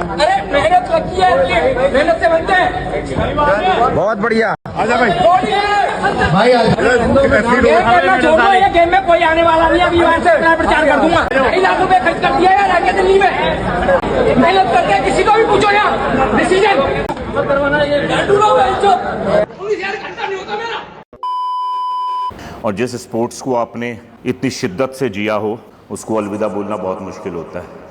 अरे मेहनत लगती है, मेहनत से बनते हैं। बहुत बढ़िया। आजा भाई भाई ये गेम में कोई आने वाला नहीं। अभी वहाँ से प्रचार कर दूंगा। 2 लाख रुपए खर्च कर दिया यार आके दिल्ली में। मेहनत करते हैं, किसी को भी पूछो यार डिसीजन करवाना। ये पुलिस यार घंटा नहीं होता मेरा। और जिस स्पोर्ट्स को आपने इतनी शिद्दत से जिया हो उसको अलविदा बोलना बहुत मुश्किल होता है।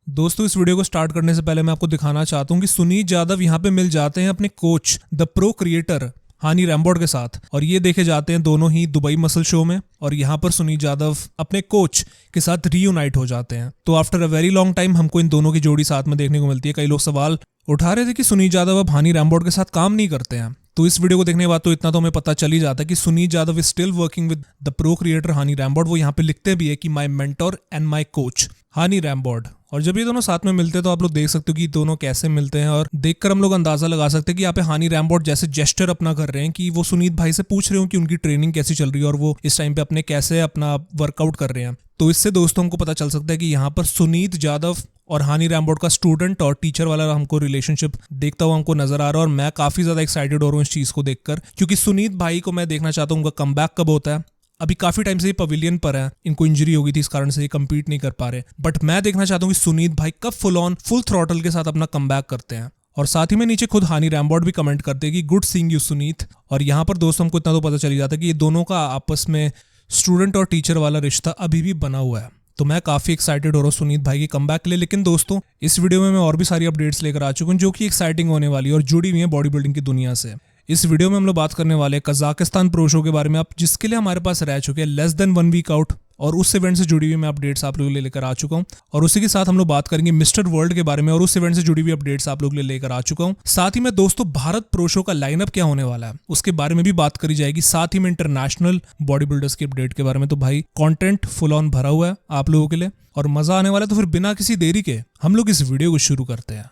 दोस्तों, इस वीडियो को स्टार्ट करने से पहले मैं आपको दिखाना चाहता हूं कि सुनीत यादव यहां पे मिल जाते हैं अपने coach the pro creator Hany रैम्बोर्ड के साथ, और ये देखे जाते हैं दोनों ही दुबई मसल शो में। और यहाँ पर सुनीत यादव अपने कोच के साथ रीयूनाइट हो जाते हैं। तो after a very long time हमको इन दोनों की जोड़ी साथ में देखने को मिलती है। कई लोग सवाल उठा रहे थे कि सुनीत यादव अब हानी रैम्बोर्ड के साथ काम नहीं करते हैं। तो इस वीडियो को देखने के बाद तो इतना तो हमें पता चल ही जाता है कि Suneet Yadav is still working with the pro creator Hany Rambod. वो यहाँ पे लिखते भी है कि my mentor and my coach Hany Rambod. और जब ये दोनों साथ में मिलते हैं तो आप लोग देख सकते हो कि दोनों कैसे मिलते हैं, और देखकर हम लोग अंदाजा लगा सकते हैं कि यहाँ पे हानी रैम्बोर्ड जैसे जेस्चर अपना कर रहे हैं कि वो सुनीत भाई से पूछ रहे हो कि उनकी ट्रेनिंग कैसी चल रही है और वो इस टाइम पे अपने कैसे अपना वर्कआउट कर रहे हैं। तो इससे दोस्तों हमको पता चल सकता है कि यहाँ पर सुनीत यादव और हानी रैम्बोर्ड का स्टूडेंट और टीचर वाला हमको रिलेशनशिप देखता हुआ हमको नजर आ रहा है। और मैं काफी ज्यादा एक्साइटेड हो रहा हूँ इस चीज को देखकर, क्योंकि सुनीत भाई को मैं देखना चाहता हूँ उनका कमबैक कब होता है। अभी काफी टाइम से ये पवेलियन पर है, इनको इंजरी हो गई थी, इस कारण से ये कम्पीट नहीं कर पा रहे। बट मैं देखना चाहता हूँ कि सुनीत भाई कब फुल थ्रॉटल के साथ अपना कमबैक करते हैं। और साथ ही में नीचे खुद हानी रैम्बोर्ड भी कमेंट करते हैं कि गुड सीइंग यू सुनीत। और यहाँ पर दोस्तों हमको इतना तो पता चल ही जाता है कि ये दोनों का आपस में स्टूडेंट और टीचर वाला रिश्ता अभी भी बना हुआ है। तो मैं काफी एक्साइटेड हो रहा हूँ सुनीत भाई के कमबैक के लिए। लेकिन दोस्तों, इस वीडियो में मैं और भी सारी अपडेट्स लेकर आ चुका हूँ जो कि एक्साइटिंग होने वाली है और जुड़ी हुई है बॉडी बिल्डिंग की दुनिया से। इस वीडियो में हम लोग बात करने वाले हैं कजाकिस्तान प्रो शो के बारे में, आप जिसके लिए हमारे पास रह चुके हैं लेस देन 1 वीक आउट, और उस इवेंट से जुड़ी हुई मैं अपडेट्स आप लोगों के लिए लेकर आ चुका हूं। और उसी के साथ हम लोग बात करेंगे मिस्टर वर्ल्ड के बारे में, और उस इवेंट से जुड़ी हुई अपडेट्स आप लोगों के लिए लेकर आ चुका हूं। साथ ही में दोस्तों, भारत प्रो शो का लाइनअप क्या होने वाला है उसके बारे में भी बात करी जाएगी। साथ ही में इंटरनेशनल बॉडी बिल्डर्स की अपडेट के बारे में। तो भाई कंटेंट फुल ऑन भरा हुआ है आप लोगों के लिए और मजा आने वाला है। तो फिर बिना किसी देरी के हम लोग इस वीडियो को शुरू करते हैं।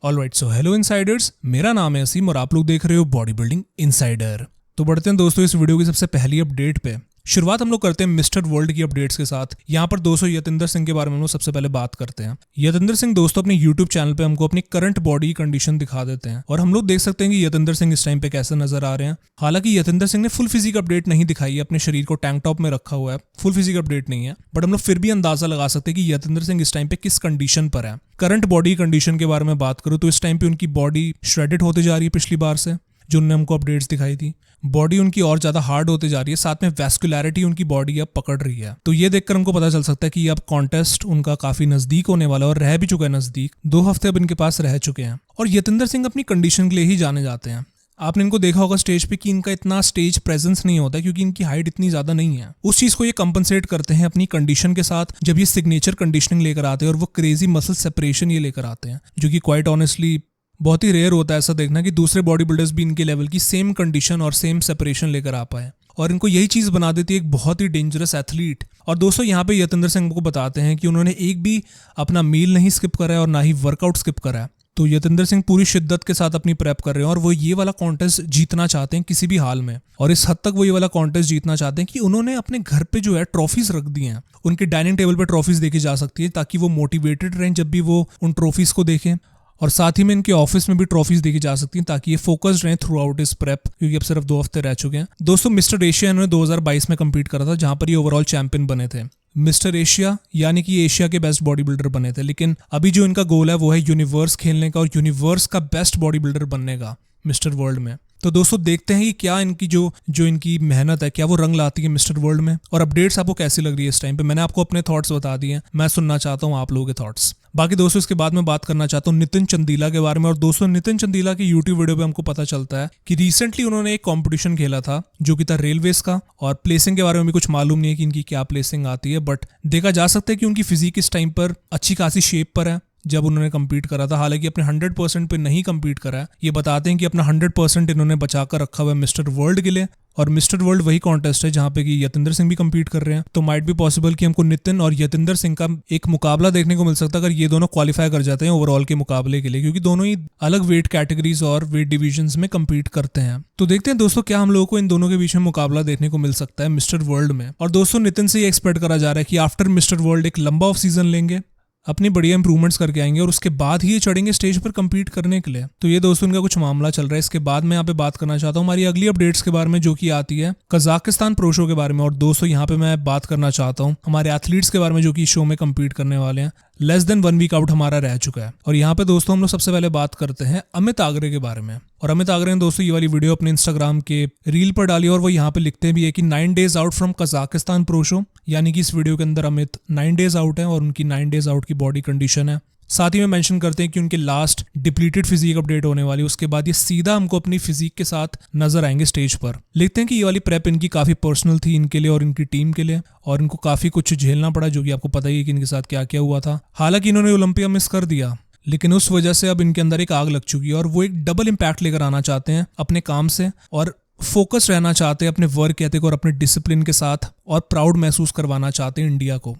ऑलराइट, सो हेलो इनसाइडर्स, मेरा नाम है असीम और आप लोग देख रहे हो बॉडी बिल्डिंग इनसाइडर। तो बढ़ते हैं दोस्तों इस वीडियो की सबसे पहली अपडेट पे। शुरुआत हम लोग करते हैं मिस्टर वर्ल्ड की अपडेट्स के साथ। यहाँ पर दोस्तों यतिंदर सिंह के बारे में हम लोग सबसे पहले बात करते हैं। यतिंदर सिंह दोस्तों अपने यूट्यूब चैनल पे हमको अपनी करंट बॉडी कंडीशन दिखा देते हैं, और हम लोग देख सकते हैं कि यतिंदर सिंह इस टाइम पे कैसे नजर आ रहे हैं। हालांकि यतिंदर सिंह ने फुल फिजिक अपडेट नहीं दिखाई है, अपने शरीर को टैंक टॉप में रखा हुआ है, फुल फिजिक अपडेट नहीं है। बट हम लोग फिर भी अंदाजा लगा सकते हैं कि यतिंदर सिंह इस टाइम पे किस कंडीशन पर है। करंट बॉडी कंडीशन के बारे में बात करूँ तो इस टाइम पे उनकी बॉडी श्रेडेड होते जा रही है पिछली बार से, जो उन्होंने हमको अपडेट्स दिखाई थी। बॉडी उनकी और ज्यादा हार्ड होते जा रही है, साथ में वैस्कुलैरिटी उनकी बॉडी अब पकड़ रही है। तो ये देखकर हमको पता चल सकता है कि अब कॉन्टेस्ट उनका काफी नजदीक होने वाला है, और रह भी चुका है नजदीक। 2 हफ्ते अब इनके पास रह चुके हैं। और यतिंदर सिंह अपनी कंडीशन के लिए ही जाने जाते हैं। आपने इनको देखा होगा स्टेज पे कि इनका इतना स्टेज प्रेजेंस नहीं होता है, क्योंकि इनकी हाइट इतनी ज्यादा नहीं है। उस चीज को ये कंपनसेट करते हैं अपनी कंडीशन के साथ, जब ये सिग्नेचर कंडीशनिंग लेकर आते हैं और वो क्रेजी मसल सेपरेशन ये लेकर आते हैं, जो कि क्वाइट ऑनेस्टली बहुत ही रेयर होता है ऐसा देखना कि दूसरे बॉडी बिल्डर्स भी इनके लेवल की सेम कंडीशन और सेम सेपरेशन लेकर आ पाए। और इनको यही चीज बना देती है एक बहुत ही डेंजरस एथलीट। और दोस्तों, यहाँ पे यतिंदर सिंह को बताते हैं कि उन्होंने एक भी अपना मील नहीं स्किप करा है और ना ही वर्कआउट स्किप करा है। तो यतिंदर सिंह पूरी शिद्दत के साथ अपनी प्रेप कर रहे हैं, और वो ये वाला कॉन्टेस्ट जीतना चाहते हैं किसी भी हाल में। और इस हद तक वो ये वाला कॉन्टेस्ट जीतना चाहते हैं कि उन्होंने अपने घर पे जो है ट्रॉफीज रख दी हैं। उनके डाइनिंग टेबल पे ट्रॉफीज देखी जा सकती है, ताकि वो मोटिवेटेड रहें जब भी वो उन ट्रॉफीज को देखें। और साथ ही में इनके ऑफिस में भी ट्रॉफीज देखी जा सकती हैं, ताकि ये फोकस्ड रहें थ्रू आउट इस प्रेप, क्योंकि अब सिर्फ 2 हफ्ते रह चुके हैं। दोस्तों, मिस्टर एशिया इन्होंने 2022 में कम्पीट करा था, जहां पर ये ओवरऑल चैंपियन बने थे। मिस्टर एशिया यानी कि एशिया के बेस्ट बॉडी बिल्डर बने थे। लेकिन अभी जो इनका गोल है वो है यूनिवर्स खेलने का और यूनिवर्स का बेस्ट बॉडी बिल्डर बनने का मिस्टर वर्ल्ड में। तो दोस्तों, देखते हैं कि क्या इनकी जो इनकी मेहनत है क्या वो रंग लाती है मिस्टर वर्ल्ड में। और अपडेट्स आपको कैसी लग रही है इस टाइम पे। मैंने आपको अपने थॉट्स बता दिए हैं, मैं सुनना चाहता हूँ आप लोगों के थॉट्स। बाकी दोस्तों, इसके बाद मैं बात करना चाहता हूँ नितिन चंदीला के बारे में। और दोस्तों, नितिन चंदीला की यूट्यूब वीडियो पे हमको पता चलता है कि रिसेंटली उन्होंने एक कॉम्पिटिशन खेला था जो कि था रेलवेज का। और प्लेसिंग के बारे में भी कुछ मालूम नहीं है कि इनकी क्या प्लेसिंग आती है, बट देखा जा सकता है कि उनकी फिजिक इस टाइम पर अच्छी खासी शेप पर है जब उन्होंने कम्पीट करा था। हालांकि अपने 100% पे नहीं कम्पीट करा है। ये बताते हैं कि अपना 100% इन्होंने बचाकर रखा हुआ है मिस्टर वर्ल्ड के लिए। और मिस्टर वर्ल्ड वही कॉन्टेस्ट है जहां पे कि यतिंदर सिंह भी कम्पीट कर रहे हैं। तो माइट भी पॉसिबल कि हमको नितिन और यतिंदर सिंह का एक मुकाबला देखने को मिल सकता है, अगर ये दोनों क्वालिफाई कर जाते हैं ओवरऑल के मुकाबले के लिए, क्योंकि दोनों ही अलग वेट कैटेगरीज और वेट डिविजन्स में कम्पीट करते हैं। तो देखते हैं दोस्तों, क्या हम लोगों को इन दोनों के बीच में मुकाबला देखने को मिल सकता है मिस्टर वर्ल्ड में। और दोस्तों, नितिन से ये एक्सपेक्ट करा जा रहा है कि आफ्टर मिस्टर वर्ल्ड एक लंबा ऑफ सीजन लेंगे। अपनी बढ़िया इंप्रूवमेंट्स करके आएंगे और उसके बाद ही ये चढ़ेंगे स्टेज पर कम्पीट करने के लिए। तो ये दोस्तों इनका कुछ मामला चल रहा है। इसके बाद मैं यहाँ पे बात करना चाहता हूँ हमारी अगली अपडेट्स के बारे में, जो कि आती है कजाकिस्तान प्रो शो के बारे में। और दोस्तों यहाँ पे मैं बात करना चाहता हूँ हमारे एथलीट्स के बारे में जो कि शो में कम्पीट करने वाले हैं। लेस देन 1 वीक आउट हमारा रह चुका है। और यहाँ पे दोस्तों हम लोग सबसे पहले बात करते हैं अमित आगरे के बारे में। और अमित आगरे ने दोस्तों ये वाली वीडियो अपने इंस्टाग्राम के रील पर डाली और वो यहाँ पे लिखते भी है कि 9 days out from Kazakhstan pro show, यानी कि इस वीडियो के अंदर अमित 9 डेज आउट है और उनकी 9 डेज आउट की बॉडी कंडीशन है। साथ ही में मेंशन करते हैं कि उनके लास्ट डिप्लीटेड फिजिक अपडेट होने वाली, उसके बाद ये सीधा हमको अपनी फिजिक के साथ नजर आएंगे स्टेज पर। लिखते हैं कि ये वाली प्रेप इनकी काफी पर्सनल थी इनके लिए और इनकी टीम के लिए, और इनको काफी कुछ झेलना पड़ा, जो कि आपको पता ही है कि इनके साथ क्या क्या हुआ था। हालांकि इन्होंने ओलंपिया मिस कर दिया, लेकिन उस वजह से अब इनके अंदर एक आग लग चुकी है और वो एक डबल इम्पैक्ट लेकर आना चाहते हैं अपने काम से, और फोकस रहना चाहते हैं अपने वर्क एथिक और अपने डिसिप्लिन के साथ, और प्राउड महसूस करवाना चाहते हैं इंडिया को।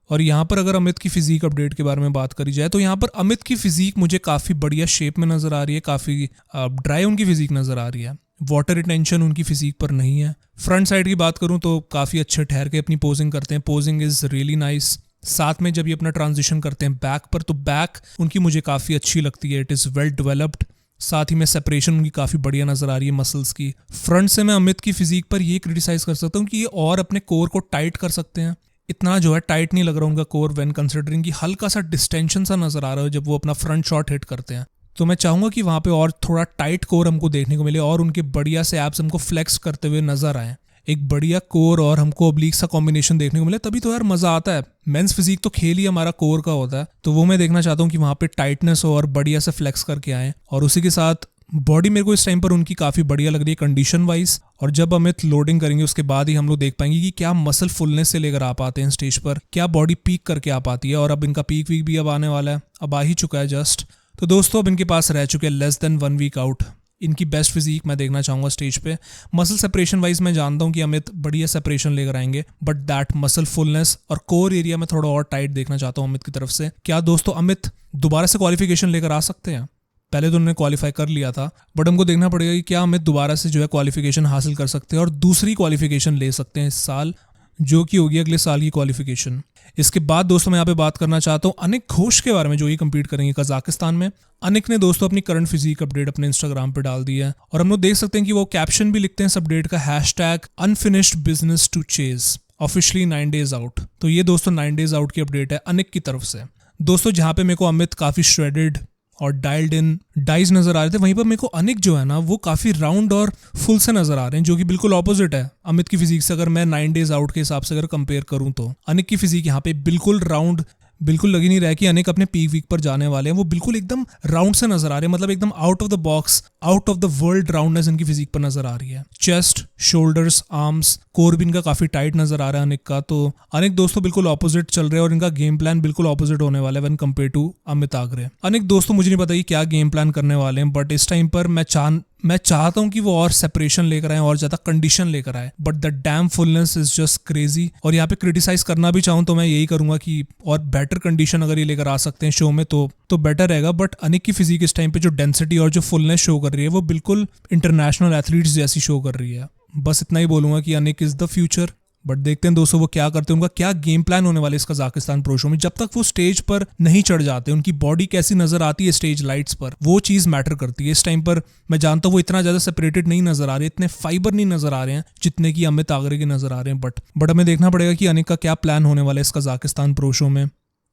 और यहाँ पर अगर अमित की फिजिक अपडेट के बारे में बात करी जाए तो यहाँ पर अमित की फिजिक मुझे काफ़ी बढ़िया शेप में नज़र आ रही है, काफ़ी ड्राई उनकी फिजिक नज़र आ रही है। वाटर रिटेंशन उनकी फिजिक पर नहीं है। फ्रंट साइड की बात करूँ तो काफ़ी अच्छे ठहर के अपनी पोजिंग करते हैं, पोजिंग इज़ रियली नाइस। साथ में जब ये अपना ट्रांजिशन करते हैं बैक पर, तो बैक उनकी मुझे काफ़ी अच्छी लगती है, इट इज़ वेल डेवलप्ड। साथ ही में सेपरेशन उनकी काफ़ी बढ़िया नज़र आ रही है मसल्स की। फ्रंट से मैं अमित की फिजिक पर ये क्रिटिसाइज कर सकता हूँ कि ये और अपने कोर को टाइट कर सकते हैं। इतना जो है टाइट नहीं लग रहा उनका कोर व्हेन कंसिडरिंग कि हल्का सा डिस्टेंशन सा नज़र आ रहा है जब वो अपना फ्रंट शॉट हिट करते हैं। तो मैं चाहूँगा कि वहाँ पे और थोड़ा टाइट कोर हमको देखने को मिले और उनके बढ़िया से एब्स हमको फ्लेक्स करते हुए नजर आए। एक बढ़िया कोर और हमको ऑब्लिक सा कॉम्बिनेशन देखने को मिले, तभी तो यार मज़ा आता है। मेंस फिजिक तो खेल ही हमारा कोर का होता है, तो वो मैं देखना चाहता हूँ कि वहाँ पे टाइटनेस हो और बढ़िया से फ्लेक्स करके आए। और उसी के साथ बॉडी मेरे को इस टाइम पर उनकी काफ़ी बढ़िया लग रही है कंडीशन वाइज। और जब अमित लोडिंग करेंगे उसके बाद ही हम लोग देख पाएंगे कि क्या मसल फुलनेस से लेकर आ पाते हैं स्टेज पर, क्या बॉडी पीक करके आ पाती है। और अब इनका पीक वीक भी अब आने वाला है, अब आ ही चुका है जस्ट। तो दोस्तों अब इनके पास रह चुके हैं लेस देन 1 वीक आउट। इनकी बेस्ट फिजिक मैं देखना चाहूँगा स्टेज पे। मसल सेपरेशन वाइज मैं जानता हूँ कि अमित बढ़िया सेपरेशन लेकर आएंगे, बट दैट मसल फुलनेस और कोर एरिया में थोड़ा और टाइट देखना चाहता हूँ अमित की तरफ से। क्या दोस्तों अमित दोबारा से क्वालिफिकेशन लेकर आ सकते हैं? पहले तो उन्होंने क्वालिफाई कर लिया था, बट हमको देखना पड़ेगा कि क्या अमित दोबारा से जो है क्वालिफिकेशन हासिल कर सकते हैं और दूसरी क्वालिफिकेशन ले सकते हैं इस साल, जो कि होगी अगले साल की क्वालिफिकेशन। इसके बाद दोस्तों मैं यहाँ पे बात करना चाहता हूँ अनिक घोष के बारे में, जो ये कम्पीट करेंगे कजाकिस्तान में। अनिक ने दोस्तों अपनी करंट फिजिक अपडेट अपने इंस्टाग्राम पे डाल दी है और हम लोग देख सकते हैं कि वो कैप्शन भी लिखते हैं इस अपडेट का, #unfinished business to chase officially 9 days out. तो ये दोस्तों 9 डेज आउट की अपडेट है अनिक की तरफ से। दोस्तों जहाँ पे मेरे को अमित काफ़ी श्रेडेड और डायल्ड इन डाइज नजर आ रहे थे, वहीं पर मेरे को अनिक जो है ना वो काफ़ी राउंड और फुल से नजर आ रहे हैं, जो कि बिल्कुल ऑपोजिट है अमित की फिजिक से। अगर मैं 9 डेज आउट के हिसाब से अगर कंपेयर करूं तो अनिक की फिजिक यहाँ पे बिल्कुल राउंड, बिल्कुल लग ही नहीं रहा है कि अनिक अपने पीक वीक पर जाने वाले हैं। वो बिल्कुल एकदम राउंड से नजर आ रहे हैं, मतलब एकदम out of the box, out of the world roundness इनकी फिजिक पर नजर आ रही है। चेस्ट, शोल्डर्स, आर्म्स, कोर भी इनका काफी टाइट नजर आ रहा है अनिक का। तो अनिक दोस्तों बिल्कुल ऑपोजिट चल रहे हैं और इनका गेम प्लान बिल्कुल ऑपोजिट होने वाला है व्हेन कंपेयर टू अमित आगरे। अनिक दोस्तों मुझे नहीं पता कि क्या गेम प्लान करने वाले हैं, बट इस टाइम पर मैं चाहता हूं कि वो और सेपरेशन लेकर आए और ज्यादा कंडीशन लेकर आए, but the dam fullness is just crazy. और यहाँ पे क्रिटिसाइज करना भी चाहूँ तो मैं यही करूंगा कि और बेटर कंडीशन अगर ये लेकर आ सकते हैं शो में तो बेटर रहेगा। बट अनिक की फिजिक इस टाइम पे जो डेंसिटी और जो फुलनेस शो कर रही है वो बिल्कुल इंटरनेशनल एथलीट्स जैसी शो कर रही है। बस इतना ही बोलूंगा कि Anik is the future. But देखते हैं दोस्तों वो क्या करते हैं, उनका क्या गेम प्लान होने वाला है इस कजाकिस्तान प्रो शो में। जब तक वो स्टेज पर नहीं चढ़ जाते, उनकी बॉडी कैसी नजर आती है स्टेज लाइट्स पर, वो चीज मैटर करती है। इस टाइम पर मैं जानता हूँ वो इतना ज्यादा सेपरेटेड नहीं नजर आ रहे, इतने फाइबर नहीं नजर आ रहे हैं जितने कि अमित आगरे के नजर आ रहे हैं। बट हमें देखना पड़ेगा कि अनिक का क्या प्लान होने वाला है इस कजाकिस्तान प्रो शो में।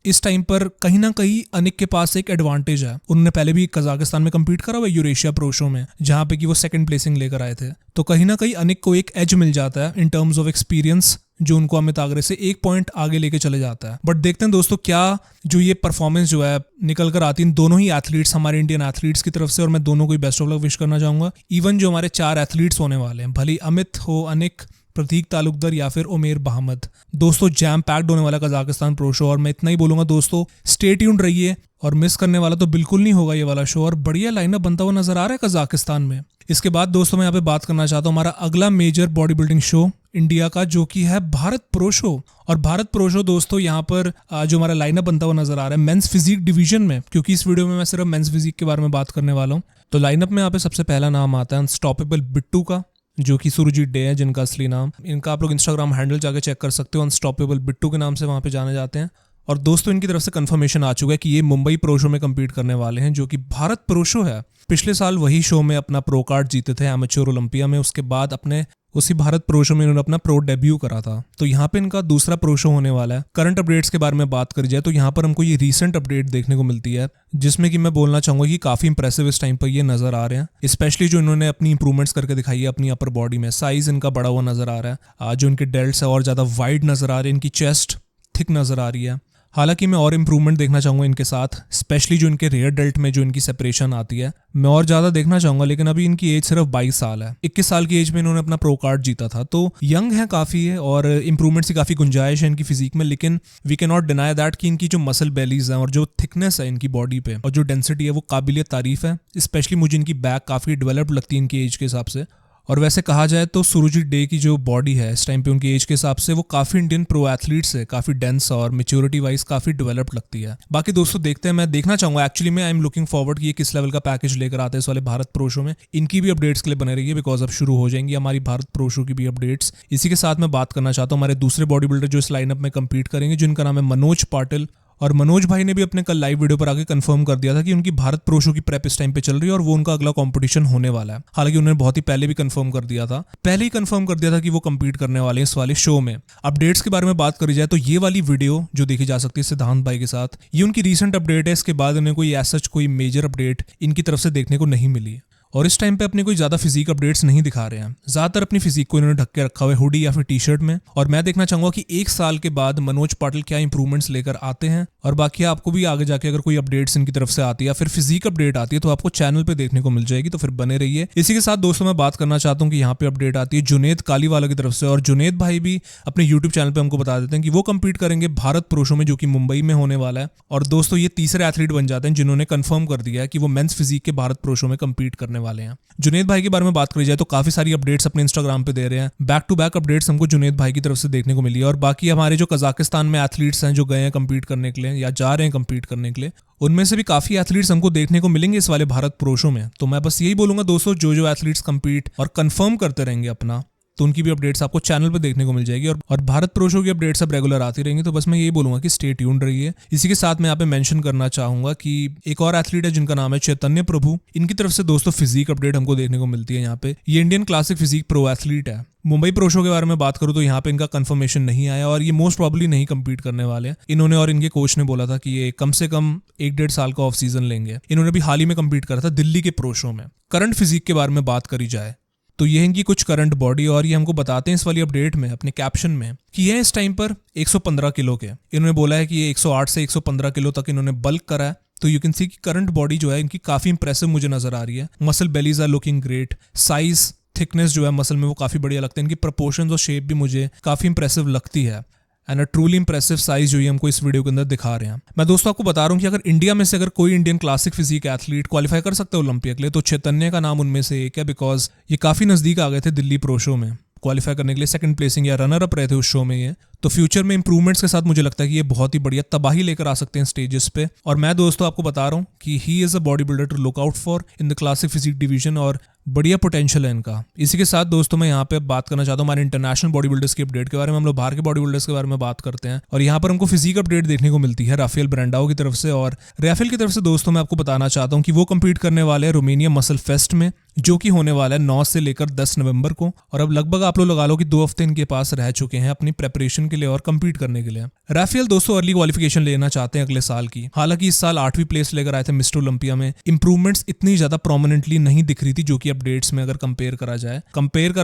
इस टाइम पर कहीं ना कहीं अनिक के पास एक एडवांटेज है। उन्होंने पहले भी कजाकिस्तान में कम्पीट करा हुआ यूरेशिया प्रो शो में, जहां पे कि वो सेकंड प्लेसिंग लेकर आए थे। तो कहीं ना कहीं अनिक को एक एज मिल जाता है इन टर्म्स ऑफ एक्सपीरियंस, जो उनको अमित आगरे से 1 पॉइंट आगे लेके चले जाता है। बट देखते हैं दोस्तों क्या जो ये परफॉर्मेंस जो है निकल कर आती है दोनों ही एथलीट्स, हमारे इंडियन एथलीट्स की तरफ से। और मैं दोनों को बेस्ट ऑफ लक विश करना चाहूंगा। इवन जो हमारे 4 एथलीट्स होने वाले हैं, भले अमित हो, अनिक, प्रतीक तालुकदर या फिर उमेर बहामद, दोस्तों जैम पैक्ड होने वाला कजाकिस्तान प्रो शो। और मैं इतना ही बोलूंगा दोस्तों, स्टे ट्यून्ड रहिए और मिस करने वाला तो बिल्कुल नहीं होगा ये वाला शो। और बढ़िया लाइनअप बनता हुआ नजर आ रहा है कजाकिस्तान में। इसके बाद दोस्तों मैं यहाँ पे बात करना चाहता हूँ हमारा अगला major body building show India का, जो कि है भारत प्रो शो। और भारत प्रो शो दोस्तों यहाँ पर जो हमारा लाइनअप बनता हुआ नजर आ रहा है मेंस फिजिक डिवीजन में, क्योंकि इस वीडियो में मैं सिर्फ मेंस फिजिक के बारे में बात करने वाला हूँ। तो लाइनअप में यहाँ पे सबसे पहला नाम आता है अनस्टॉपेबल बिट्टू का, जो कि सुरजीत डे है जिनका असली नाम। इनका आप लोग इंस्टाग्राम हैंडल जाके चेक कर सकते हो, अनस्टॉपेबल बिट्टू के नाम से वहाँ पे जाने जाते हैं। और दोस्तों इनकी तरफ से कंफर्मेशन आ चुका है कि ये मुंबई प्रो शो में कम्पीट करने वाले हैं, जो कि भारत प्रो शो है। पिछले साल वही शो में अपना प्रो कार्ड जीते थे एमेच्योर ओलंपिया में। उसके बाद अपने उसी भारत प्रो शो में इन्होंने अपना प्रो डेब्यू करा था। तो यहाँ पे इनका दूसरा प्रो शो होने वाला है। करंट अपडेट्स के बारे में बात करी जाए तो यहाँ पर हमको ये रीसेंट अपडेट देखने को मिलती है, जिसमें कि मैं बोलना चाहूंगा कि काफी इंप्रेसिव इस टाइम पर ये नजर आ रहे हैं। स्पेशली जो इन्होंने अपनी इंप्रूवमेंट्स करके दिखाई है अपनी अपर बॉडी में, साइज इनका बड़ा हुआ नजर आ रहा है। आज जो इनके डेल्ट्स है और ज्यादा वाइड नजर आ रहे हैं, इनकी चेस्ट थिक नजर आ रही है। हालांकि मैं और इम्प्रूवमेंट देखना चाहूंगा इनके साथ, स्पेशली जो इनके रेयर डेल्ट में जो इनकी सेपरेशन आती है, मैं और ज्यादा देखना चाहूंगा। लेकिन अभी इनकी एज सिर्फ 22 साल है। 21 साल की एज में इन्होंने अपना प्रो कार्ड जीता था, तो यंग है काफी है और इंप्रूवमेंट्स की काफी गुंजाइश है इनकी फिजिक में। लेकिन we can not deny that कि इनकी जो मसल बेलीज है और जो थिकनेस है इनकी बॉडी पे और जो डेंसिटी है वो काबिलियत तारीफ है। स्पेशली मुझे इनकी बैक काफी डेवलप्ड लगती है इनकी एज के हिसाब से। और वैसे कहा जाए तो सुरुजीत डे की जो बॉडी है इस टाइम पे उनकी एज के हिसाब से वो काफी इंडियन प्रो एथलीट्स है, काफी डेंस और मेच्योरिटी वाइज काफी डेवलप्ड लगती है। बाकी दोस्तों देखते हैं, मैं देखना चाहूंगा एक्चुअली मैं आई एम लुकिंग फॉरवर्ड कि ये किस लेवल का पैकेज लेकर आते हैं इस वाले भारत प्रो शो में। इनकी भी अपडेट्स के लिए बने रहिए, बिकॉज अब शुरू हो जाएंगी हमारी भारत प्रो शो की भी अपडेट्स। इसी के साथ मैं बात करना चाहता हूँ हमारे दूसरे बॉडी बिल्डर जो इस लाइनअप में कम्पीट करेंगे, जिनका नाम है मनोज पाटिल। और मनोज भाई ने भी अपने कल लाइव वीडियो पर आके कंफर्म कर दिया था कि उनकी भारत प्रो शो की प्रेप इस टाइम पे चल रही है और वो उनका अगला कंपटीशन होने वाला है। हालांकि उन्होंने बहुत ही पहले भी कंफर्म कर दिया था, कि वो कंपीट करने वाले हैं इस वाले शो में। अपडेट्स के बारे में बात करी जाए तो ये वाली वीडियो जो देखी जा सकती है सिद्धांत भाई के साथ, ये उनकी रीसेंट अपडेट है। इसके बाद उन्हें कोई ऐसा कोई मेजर अपडेट इनकी तरफ से देखने को नहीं मिली और इस टाइम पे अपने कोई ज्यादा फिजिक अपडेट्स नहीं दिखा रहे हैं। ज्यादातर अपनी फिजिक को इन्होंने ढक के रखा हुआ है हुडी या फिर टी शर्ट में। और मैं देखना चाहूंगा कि 1 साल के बाद मनोज पाटिल क्या इंप्रूवमेंट्स लेकर आते हैं। और बाकी आपको भी आगे जाके अगर कोई अपडेट्स इनकी तरफ से आती है या फिर फिजिक अपडेट आती है तो आपको चैनल पे देखने को मिल जाएगी, तो फिर बने रहिए। इसी के साथ दोस्तों मैं बात करना चाहता हूँ कि यहाँ पे अपडेट आती है जुनेद कालीवाला की तरफ से। और जुनेद भाई भी अपने यूट्यूब चैनल पे हमको बता देते हैं कि वो कंपीट करेंगे भारत प्रो शो में, जो कि मुंबई में होने वाला है। और दोस्तों ये तीसरे एथलीट बन जाते हैं जिन्होंने कंफर्म कर दिया है कि वो मेंस फिजिक के भारत प्रो शो में कंपीट करने वाले हैं। जुनेद भाई के बारे में बात करी जाए तो काफी सारी अपडेट्स अपने इंस्टाग्राम पे दे रहे हैं। बैक टू बैक अपडेट्स हमको जुनेद भाई की तरफ से देखने को मिली है। और बाकी हमारे जो कजाकिस्तान में एथलीट्स हैं जो गए हैं कंपीट करने के लिए या जा रहे हैं कंपीट करने के लिए, उनमें से भी काफी एथलीट्स हमको देखने को मिलेंगे इस वाले भारत प्रो शो में। तो मैं बस यही बोलूंगा दोस्तों, जो एथलीट्स कंपीट और कंफर्म करते रहेंगे अपना, तो उनकी भी अपडेट्स आपको चैनल पे देखने को मिल जाएगी। और भारत प्रो शो की अपडेट्स अब रेगुलर आती रहेंगी। तो बस मैं यही बोलूंगा कि स्टे ट्यून्ड रहिए। इसी के साथ मैं यहाँ पे मेंशन करना चाहूंगा कि एक और एथलीट है जिनका नाम है चैतन्य प्रभु। इनकी तरफ से दोस्तों फिजिक अपडेट हमको देखने को मिलती है यहाँ पे। ये Indian classic physique pro athlete है। मुंबई प्रो शो के बारे में बात करूं तो यहाँ पे इनका कंफर्मेशन नहीं आया और ये मोस्ट प्रॉब्ली नहीं कंपीट करने वाले हैं। इन्होंने और इनके कोच ने बोला था कि ये कम से कम 1-1.5 साल का ऑफ सीजन लेंगे। इन्होंने भी हाल ही में कंपीट करा था दिल्ली के प्रो शो में। करंट फिजिक के बारे में बात करी जाए तो ये इनकी कुछ करंट बॉडी, और ये हमको बताते हैं इस वाली अपडेट में अपने कैप्शन में कि ये इस टाइम पर 115 किलो के। इन्होंने बोला है कि ये 108 से 115 किलो तक इन्होंने बल्क करा है। तो यू कैन सी कि करंट बॉडी जो है इनकी काफी इंप्रेसिव मुझे नजर आ रही है। Muscle bellies are looking great, size thickness जो है मसल में वो काफी बढ़िया लगते हैं। इनकी प्रोपोर्शंस और शेप भी मुझे काफी इंप्रेसिव लगती है। And a truly impressive size जो ये हमको इस वीडियो के अंदर दिखा रहे हैं। मैं दोस्तों आपको बता रहा हूँ कि अगर इंडिया में से अगर कोई Indian classic physique athlete qualify कर सकते हैं ओलंपिया के लिए तो चैतन्य का नाम उनमें से एक है। बिकॉज ये काफी नजदीक आ गए थे दिल्ली प्रो शो में क्वालिफाई करने के लिए, सेकंड प्लेसिंग या रनर अप रहे थे उस शो में ये। तो फ्यूचर में इंप्रूवमेंट्स के साथ मुझे लगता है कि ये बहुत ही बढ़िया तबाही लेकर आ सकते हैं स्टेजेस पे। और मैं दोस्तों आपको बता रहा हूँ कि he is a body builder to look out for in the classic physique division और बढ़िया पोटेंशियल है इनका। इसी के साथ दोस्तों मैं यहाँ पे बात करना चाहता हूँ हमारे इंटरनेशनल बॉडी बिल्डर्स की अपडेट के बारे में। हम लोग बाहर के बॉडी बिल्डर्स के बारे में बात करते हैं और यहाँ पर हमको फिजिक अपडेट देखने को मिलती है राफेल ब्रांडाओ की तरफ से। और राफेल की तरफ से दोस्तों मैं आपको बताना चाहता हूँ कि वो कंपीट करने वाले हैं रोमानिया मसल फेस्ट में, जो कि होने वाला है 9 से लेकर 10 नवंबर को। और अब लगभग आप लोग लगा लो कि 2 हफ्ते इनके पास रह चुके हैं अपनी प्रेपरेशन के लिए और कंपीट करने के लिए। राफेल दोस्तों अर्ली क्वालिफिकेशन लेना चाहते हैं अगले साल की। हालांकि इस साल 8वीं प्लेस लेकर आए थे मिस्टर ओलंपिया में। इंप्रूवमेंट्स इतनी ज्यादा प्रोमिनेंटली नहीं दिख रही थी जो कि अपडेट्स में अगर कंपेयर करा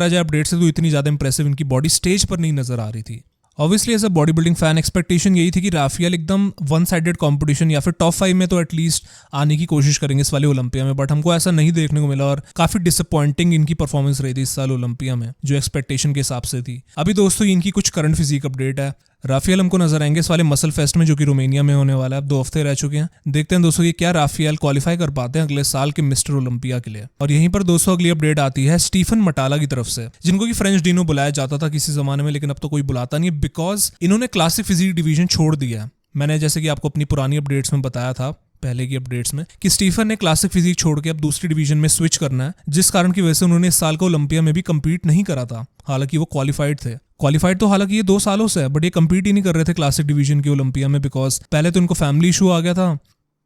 जाए अपडेट्स से तो इतनी ज्यादा इंप्रेसिव इनकी बॉडी स्टेज पर नहीं नजर आ रही थी। Obviously as a body building fan expectation यही थी कि राफेल एकदम वन साइडेड कंपटीशन या फिर टॉप 5 में तो एटलीस्ट आने की कोशिश करेंगे इस वाले ओलंपिया में, बट हमको ऐसा नहीं देखने को मिला और काफी डिसअपॉइंटिंग इनकी परफॉर्मेंस रही थी इस साल ओलंपिया में जो एक्सपेक्टेशन के हिसाब से थी। अभी दोस्तों इनकी कुछ करंट फिजिक अपडेट है। राफेल हमको नजर आएंगे इस वाले मसल फेस्ट में जो कि रोमानिया में होने वाला है। अब 2 हफ्ते रह चुके हैं, देखते हैं दोस्तों ये क्या राफेल क्वालिफाई कर पाते हैं अगले साल के मिस्टर ओलंपिया के लिए। और यहीं पर दोस्तों अगली अपडेट आती है स्टीफन मटाला की तरफ से, जिनको कि फ्रेंच डीनो बुलाया जाता था किसी जमाने में, लेकिन अब तो कोई बुलाता नहीं है बिकॉज इन्होंने क्लासिक फिजिक डिवीजन छोड़ दिया है। मैंने जैसे कि आपको अपनी पुरानी अपडेट्स में बताया था पहले की अपडेट्स में कि स्टीफन ने क्लासिक फिजिक छोड़ के अब दूसरी डिवीजन में स्विच करना है, जिस कारण की वजह से उन्होंने इस साल को ओलंपिया में भी कम्पीट नहीं करा था। हालांकि वो क्वालिफाइड थे। क्वालिफाइड तो हालांकि ये 2 सालों से है, बट ये कम्पीट ही नहीं कर रहे थे क्लासिक डिवीजन के ओलंपिया में, बिकॉज पहले तो उनको फैमिली इशू आ गया था।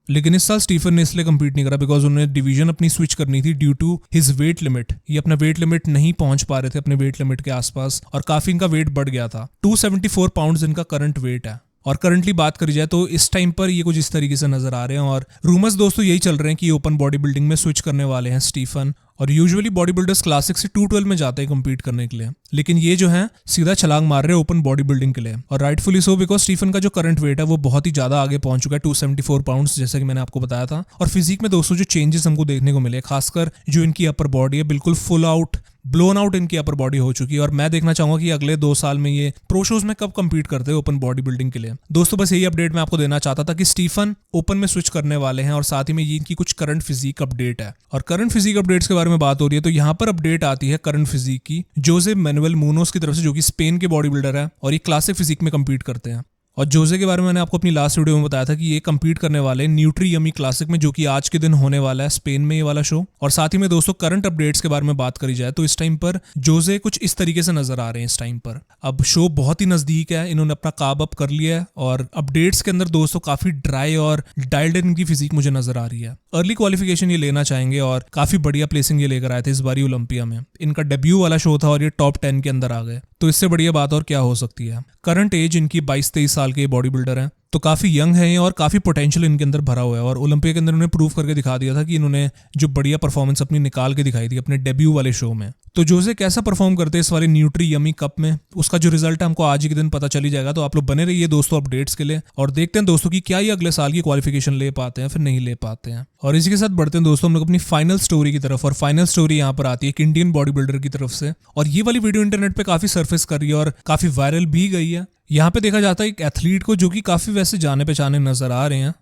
लेकिन इस साल स्टीफन ने इसलिए कम्पीट नहीं करा बिकॉज उन्हें डिवीजन अपनी स्विच करनी थी due to his weight limit. ये अपना वेट लिमिट नहीं पहुंच पा रहे थे अपने वेट लिमिट के आसपास, और काफी इनका वेट बढ़ गया था। 274 पाउंड्स इनका करंट वेट है। और करंटली बात करी जाए तो इस टाइम पर ये कुछ इस तरीके से नजर आ रहे हैं, और रूमर्स दोस्तों यही चल रहे हैं कि ओपन बॉडी बिल्डिंग में स्विच करने वाले हैं स्टीफन। और यूजुअली बॉडी बिल्डर्स क्लासिक से 212 में जाते हैं कम्पीट करने के लिए, लेकिन ये जो है सीधा छलांग मार रहे हैं ओपन बॉडी बिल्डिंग के लिए, और राइटफुली सो, बिकॉज स्टीफन का जो करंट वेट है वो बहुत ही ज्यादा आगे पहुंच चुका है, 274 पाउंड्स, जैसा कि मैंने आपको बताया था। और फिजिक में दोस्तों जो चेंजेस हमको देखने को मिले, खासकर जो इनकी अपर बॉडी है, बिल्कुल फुल आउट ब्लोन आउट इनकी अपर बॉडी हो चुकी है। और मैं देखना चाहूंगा कि अगले 2 साल में ये प्रो शोज में कब कम्पीट करते हैं ओपन बॉडी बिल्डिंग के लिए। दोस्तों बस यही अपडेट मैं आपको देना चाहता था कि स्टीफन ओपन में स्विच करने वाले हैं, और साथ ही में ये इनकी कुछ करंट फिजिक अपडेट है। और करंट फिजिक अपडेट्स के बारे में बात हो रही है तो यहाँ पर अपडेट आती है करंट फिजिक की जोसे मैनुएल मुनोस की तरफ से, जो कि स्पेन के बॉडी बिल्डर है और ये क्लासिक फिजिक में कम्पीट करते हैं। और जोसे के बारे में मैंने आपको अपनी लास्ट वीडियो में बताया था कि ये कम्पीट करने वाले न्यूट्री यमी क्लासिक में, जो कि आज के दिन होने वाला है स्पेन में ये वाला शो। और साथ ही में दोस्तों करंट अपडेट्स के बारे में बात करी जाए तो इस टाइम पर जोसे कुछ इस तरीके से नजर आ रहे हैं इस टाइम पर। अब शो बहुत ही नजदीक है, इन्होंने अपना काब अप कर लिया है, और अपडेट्स के अंदर दोस्तों काफी ड्राई और डाइल्ड इन की फिजिक मुझे नजर आ रही है। अर्ली क्वालिफिकेशन ये लेना चाहेंगे और काफी बढ़िया प्लेसिंग ये लेकर आए थे इस बारी ओलंपिया में। इनका डेब्यू वाला शो था और ये टॉप 10 के अंदर आ गए, तो इससे बढ़िया बात और क्या हो सकती है। करंट एज इनकी 22-23 साल के बॉडी बिल्डर हैं, तो काफी यंग है और काफी पोटेंशियल इनके अंदर भरा हुआ है। और ओलंपिया के अंदर उन्होंने प्रूव करके दिखा दिया था कि इन्होंने जो बढ़िया परफॉर्मेंस अपनी निकाल के दिखाई थी अपने डेब्यू वाले शो में। तो जोसे कैसा परफॉर्म करते हैं इस वाले न्यूट्री यमी कप में, उसका जो रिजल्ट है हमको आज ही के दिन पता चली जाएगा। तो आप लोग बने रहिए दोस्तों अपडेट्स के लिए, और देखते हैं दोस्तों कि क्या ये अगले साल की क्वालिफिकेशन ले पाते हैं फिर नहीं ले पाते हैं। और इसी के साथ बढ़ते हैं दोस्तों हम लोग अपनी फाइनल स्टोरी की तरफ, और फाइनल स्टोरी यहाँ पर आती है एक इंडियन बॉडी बिल्डर की तरफ से। और ये वाली वीडियो इंटरनेट पे काफी सरफेस कर रही है और काफी वायरल भी गई है। यहाँ पे देखा जाता है एक एथलीट को जो कि काफी वैसे जाने पहचाने नजर आ रहे हैं।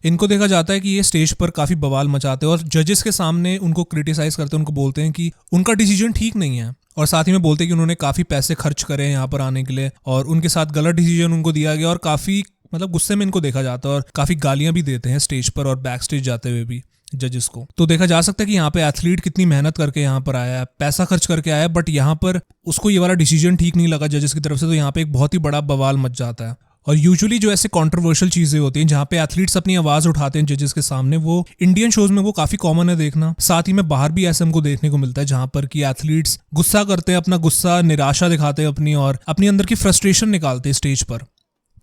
इनको देखा जाता है कि ये स्टेज पर काफी बवाल मचाते हैं और जजेस के सामने उनको क्रिटिसाइज करते हैं, उनको बोलते हैं कि उनका डिसीजन ठीक नहीं है, और साथ ही में बोलते हैं कि उन्होंने काफी पैसे खर्च करे हैं यहाँ पर आने के लिए और उनके साथ गलत डिसीजन उनको दिया गया, और काफी मतलब गुस्से में इनको देखा जाता है और काफी गालियां भी देते हैं स्टेज पर और बैक स्टेज जाते हुए भी जजेस को। तो देखा जा सकता है कि यहाँ पे एथलीट कितनी मेहनत करके यहाँ पर आया है, पैसा खर्च करके आया है, बट यहाँ पर उसको ये वाला डिसीजन ठीक नहीं लगा जजेस की तरफ से, तो यहाँ पे एक बहुत ही बड़ा बवाल मच जाता है। और यूजुअली जो ऐसे कंट्रोवर्शियल चीजें होती हैं जहाँ पे एथलीट्स अपनी आवाज उठाते हैं जजेस के सामने, वो इंडियन शोज में वो काफी कॉमन है देखना। साथ ही में बाहर भी ऐसे हमको देखने को मिलता है जहाँ पर कि एथलीट्स गुस्सा करते हैं, अपना गुस्सा निराशा दिखाते हैं अपनी, और अपनी अंदर की फ्रस्ट्रेशन निकालते हैं स्टेज पर।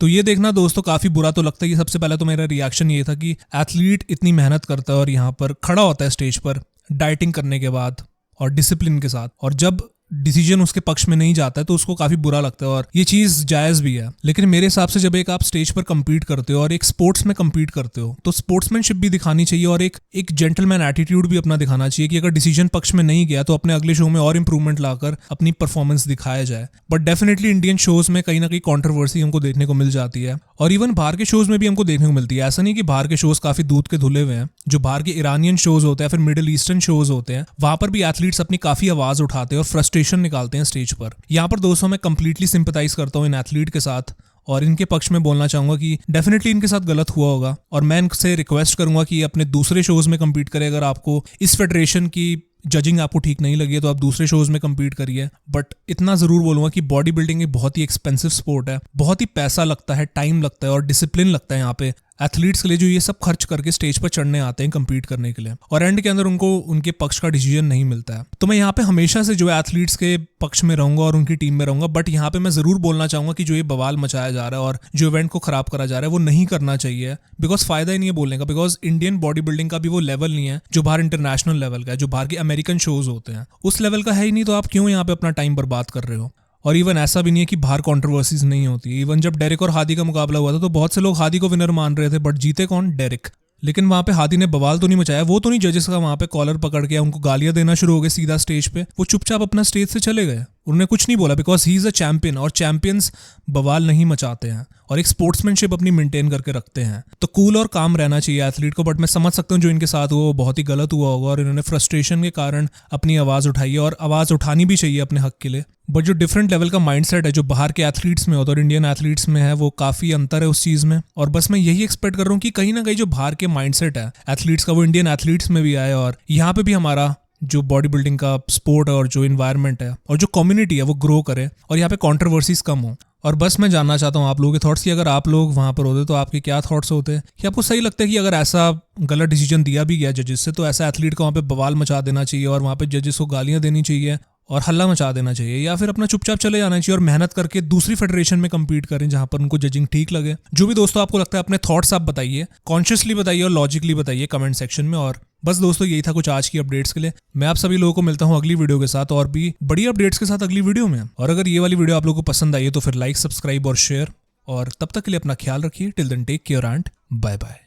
तो ये देखना दोस्तों काफी बुरा तो लगता है कि सबसे पहले तो मेरा रिएक्शन ये था कि एथलीट इतनी मेहनत करता है और यहाँ पर खड़ा होता है स्टेज पर डाइटिंग करने के बाद और डिसिप्लिन के साथ, और जब डिसीजन उसके पक्ष में नहीं जाता है तो उसको काफी बुरा लगता है, और ये चीज जायज भी है। लेकिन मेरे हिसाब से जब एक आप स्टेज पर compete करते हो और एक स्पोर्ट्स में compete करते हो तो स्पोर्ट्समैनशिप भी दिखानी चाहिए और एक जेंटलमैन एटीट्यूड भी अपना दिखाना चाहिए कि अगर डिसीजन पक्ष में नहीं गया तो अपने अगले शो में और इंप्रूवमेंट लाकर अपनी परफॉर्मेंस दिखाया जाए। बट डेफिनेटली इंडियन शोज में कहीं ना कहीं कॉन्ट्रोवर्सी हमको देखने को मिल जाती है, और इवन बाहर के शोज में भी हमको देखने को मिलती है। ऐसा नहीं कि बाहर के शोज काफी दूध के धुले हुए हैं, जो बाहर के ईरानियन शोज होते हैं, फिर मिडिल ईस्टर्न शोज होते हैं, वहां पर भी एथलीट्स अपनी काफी आवाज उठाते हैं और फ्रस्ट्रेशन निकालते हैं स्टेज पर। यहाँ पर दोस्तों मैं कंप्लीटली सिंपैथाइज करता हूँ इन एथलीट के साथ और इनके पक्ष में बोलना चाहूंगा कि डेफिनेटली इनके साथ गलत हुआ होगा, और मैं इनसे रिक्वेस्ट करूंगा कि अपने दूसरे शोज में compete करें। अगर आपको इस फेडरेशन की जजिंग आपको ठीक नहीं लगी है तो आप दूसरे शोज में compete करिए। बट इतना जरूर बोलूंगा कि बॉडी बिल्डिंग एक बहुत ही एक्सपेंसिव स्पोर्ट है, बहुत ही पैसा लगता है, टाइम लगता है और डिसिप्लिन लगता है यहाँ पे एथलीट्स के लिए, जो ये सब खर्च करके स्टेज पर चढ़ने आते हैं compete करने के लिए, और एंड के अंदर उनको उनके पक्ष का डिसीजन नहीं मिलता है। तो मैं यहाँ पे हमेशा से जो एथलीट्स के पक्ष में रहूंगा और उनकी टीम में रहूंगा। बट यहाँ पे मैं जरूर बोलना चाहूंगा कि जो ये बवाल मचाया जा रहा है और जो इवेंट को खराब करा जा रहा है वो नहीं करना चाहिए, बिकॉज फायदा ही नहीं है बोलने का। बिकॉज इंडियन बॉडी बिल्डिंग का भी वो लेवल नहीं है जो बाहर इंटरनेशनल लेवल का है, जो बाहर के अमेरिकन शोज होते हैं उस लेवल का है ही नहीं, तो आप क्यों यहाँ पे अपना टाइम बर्बाद कर रहे हो। और इवन ऐसा भी नहीं है कि बाहर कंट्रोवर्सीज नहीं होती। इवन जब डेरिक और हादी का मुकाबला हुआ था तो बहुत से लोग हादी को विनर मान रहे थे, बट जीते कौन? डेरिक। लेकिन वहां पे हादी ने बवाल तो नहीं मचाया, वो तो नहीं जजेस का वहां पे कॉलर पकड़ के उनको गालियां देना शुरू हो गए सीधा स्टेज पे, वो चुपचाप अपना स्टेज से चले गए, उन्होंने कुछ नहीं बोला because he is a champion और चैंपियंस बवाल नहीं मचाते हैं और एक स्पोर्ट्समैनशिप अपनी मेंटेन करके रखते हैं। तो कूल और काम रहना चाहिए एथलीट को। बट मैं समझ सकता हूँ जो इनके साथ हुआ वो बहुत ही गलत हुआ होगा और इन्होंने फ्रस्ट्रेशन के कारण अपनी आवाज़ उठाई है और आवाज़ उठानी भी चाहिए अपने हक के लिए। बट जो डिफरेंट लेवल का माइंडसेट है जो बाहर के एथलीट्स में होता है और इंडियन एथलीट्स में है वो काफ़ी अंतर है उस चीज़ में। और बस मैं यही एक्सपेक्ट कर रहा हूँ कि कहीं ना कहीं जो बाहर के माइंडसेट है एथलीट्स का वो इंडियन एथलीट्स में भी आए और यहाँ पे भी हमारा जो बॉडी बिल्डिंग का स्पोर्ट और जो इन्वायरमेंट है और जो कम्युनिटी है वो ग्रो करे और यहाँ पे कंट्रोवर्सीज कम हो। और बस मैं जानना चाहता हूँ आप लोगों के थॉट्स कि अगर आप लोग वहाँ पर होते तो आपके क्या थॉट्स होते कि आपको सही लगता है कि अगर ऐसा गलत डिसीजन दिया भी गया जजेस से तो ऐसा एथलीट को वहाँ पे बवाल मचा देना चाहिए और वहाँ पे जजेस को गालियाँ देनी चाहिए और हल्ला मचा देना चाहिए, या फिर अपना चुपचाप चले जाना चाहिए और मेहनत करके दूसरी फेडरेशन में कम्पीट करें जहां पर उनको जजिंग ठीक लगे। जो भी दोस्तों आपको लगता है अपने थॉट्स आप बताइए, कॉन्शियसली बताइए और लॉजिकली बताइए कमेंट सेक्शन में। और बस दोस्तों यही था कुछ आज की अपडेट्स के लिए। मैं आप सभी लोगों को मिलता हूं अगली वीडियो के साथ और भी बड़ी अपडेट्स के साथ अगली वीडियो में। और अगर ये वाली वीडियो आप लोगों को पसंद आई है तो फिर लाइक, सब्सक्राइब और शेयर। और तब तक के लिए अपना ख्याल रखिए। Till then take care and bye bye.